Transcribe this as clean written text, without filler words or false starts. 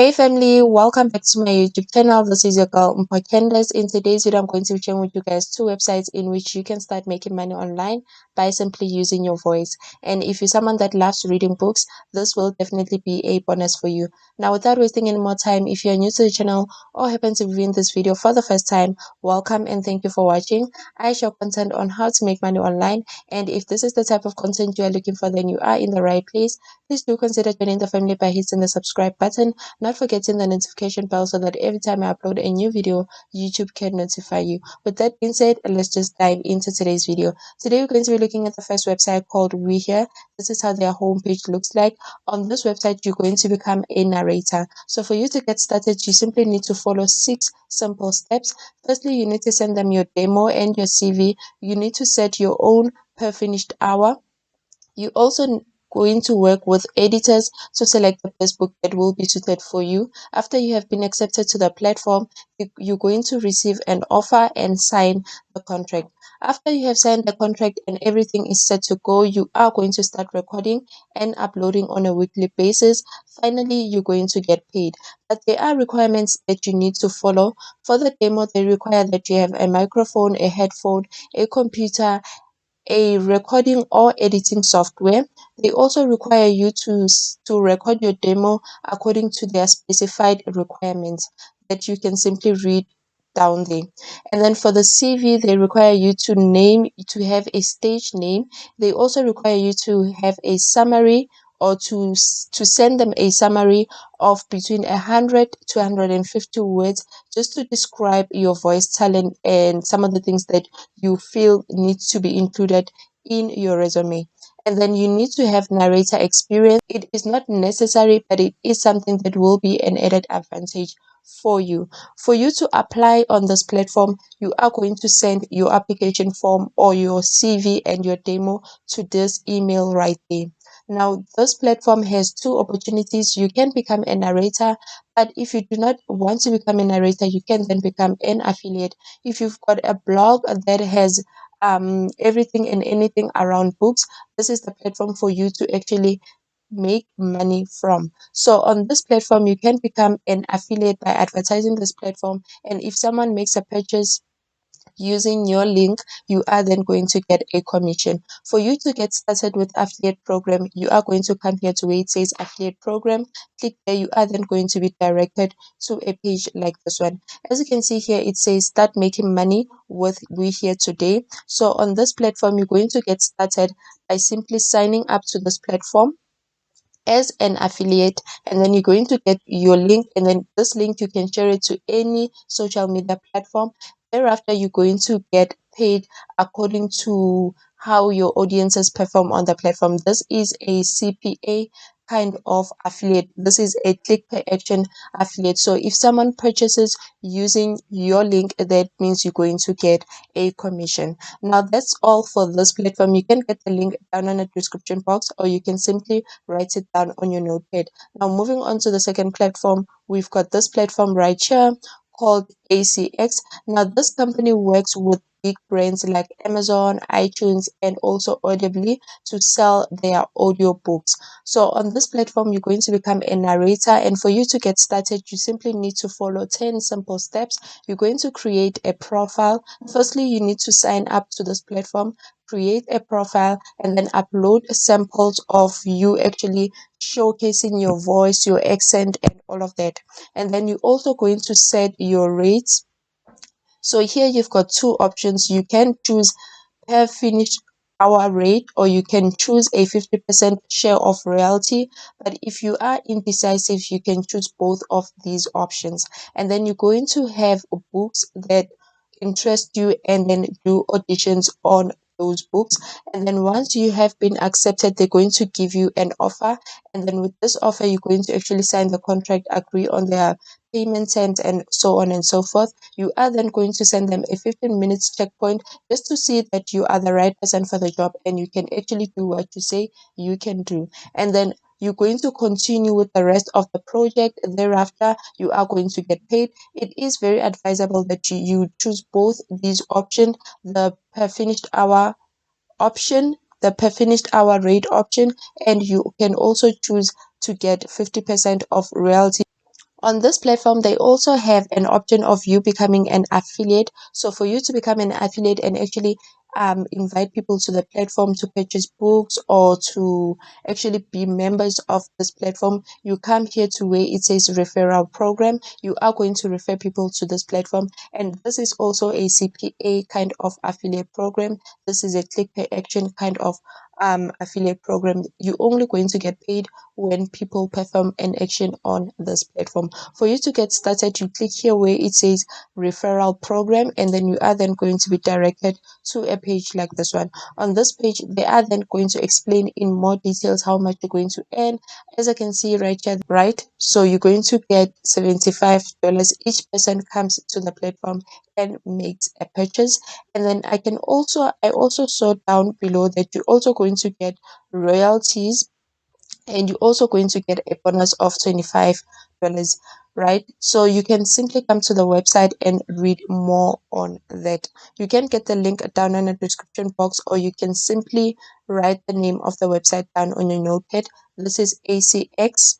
Hey family, welcome back to my YouTube channel. This is your girl Mpa Candace. In today's video, I'm going to be sharing with you guys two websites in which you can start making money online by simply using your voice. And if you're someone that loves reading books, this will definitely be a bonus for you. Now, without wasting any more time, if you're new to the channel or happen to be viewing this video for the first time, welcome and thank you for watching. I share content on how to make money online, and if this is the type of content you are looking for, then you are in the right place. Please do consider joining the family by hitting the subscribe button, not forgetting the notification bell, so that every time I upload a new video, YouTube can notify you. With that being said, let's just dive into today's video. Today we're going to be looking at the first website called We Here. This is how their homepage looks like. On this website, you're going to become a narrator. So for you to get started, you simply need to follow 6 simple steps. Firstly, you need to send them your demo and your CV. You need to set your own per finished hour. You also going to work with editors to select the best book that will be suited for you. After you have been accepted to the platform, you're going to receive an offer and sign the contract. After you have signed the contract and everything is set to go, you are going to start recording and uploading on a weekly basis. Finally, you're going to get paid. But there are requirements that you need to follow. For the demo, they require that you have a microphone, a headphone, a computer, a recording or editing software. They also require you to record your demo according to their specified requirements that you can simply read down there. And then for the CV, they require you to have a stage name. They also require you to have a summary, or to send them a summary of between 100 to 150 words, just to describe your voice talent and some of the things that you feel needs to be included in your resume. And then you need to have narrator experience. It is not necessary, but it is something that will be an added advantage for you. For you to apply on this platform, you are going to send your application form or your CV and your demo to this email right there. Now, this platform has two opportunities. You can become a narrator, but if you do not want to become a narrator, you can then become an affiliate. If you've got a blog that has everything and anything around books, this is the platform for you to actually make money from. So on this platform, you can become an affiliate by advertising this platform, and if someone makes a purchase using your link, you are then going to get a commission. For you to get started with affiliate program, you are going to come here to where it says affiliate program. Click there. You are then going to be directed to a page like this one. As you can see here, it says start making money with We Here today. So on this platform, you're going to get started by simply signing up to this platform as an affiliate, and then you're going to get your link, and then this link you can share it to any social media platform. Thereafter, you're going to get paid according to how your audiences perform on the platform. This is a CPA kind of affiliate. This is a click per action affiliate. So if someone purchases using your link, that means you're going to get a commission. Now that's all for this platform. You can get the link down in the description box, or you can simply write it down on your notepad. Now, moving on to the second platform, we've got this platform right here called ACX. Now, this company works with big brands like Amazon, iTunes, and also Audibly to sell their audiobooks. So on this platform, you're going to become a narrator, and for you to get started, you simply need to follow 10 simple steps. You're going to create a profile. Firstly, you need to sign up to this platform, create a profile, and then upload samples of you actually showcasing your voice, your accent, and all of that. And then you're also going to set your rates. So here you've got two options. You can choose per finished hour rate, or you can choose a 50% share of royalty. But if you are indecisive, you can choose both of these options. And then you're going to have books that interest you, and then do auditions on those books. And then once you have been accepted, they're going to give you an offer. And then with this offer, you're going to actually sign the contract, agree on their payment terms, and so on and so forth. You are then going to send them a 15 minutes checkpoint, just to see that you are the right person for the job and you can actually do what you say you can do. And then you're going to continue with the rest of the project. Thereafter, you are going to get paid. It is very advisable that you choose both these options, the per finished hour option, the per finished hour rate option, and you can also choose to get 50% of royalty On this platform, they also have an option of you becoming an affiliate. So for you to become an affiliate and actually invite people to the platform to purchase books or to actually be members of this platform, you come here to where it says referral program. You are going to refer people to this platform, and this is also a CPA kind of affiliate program. This is a click per action kind of affiliate program. You're only going to get paid when people perform an action on this platform. For you to get started, you click here where it says referral program, and then you are then going to be directed to a page like this one. On this page, they are then going to explain in more details how much you're going to earn. As I can see right here, right? So you're going to get $75. Each person comes to the platform and makes a purchase. And then I also saw down below that you're also going to get royalties, and you're also going to get a bonus of $25, right? So you can simply come to the website and read more on that. You can get the link down in the description box, or you can simply write the name of the website down on your notepad. This is ACX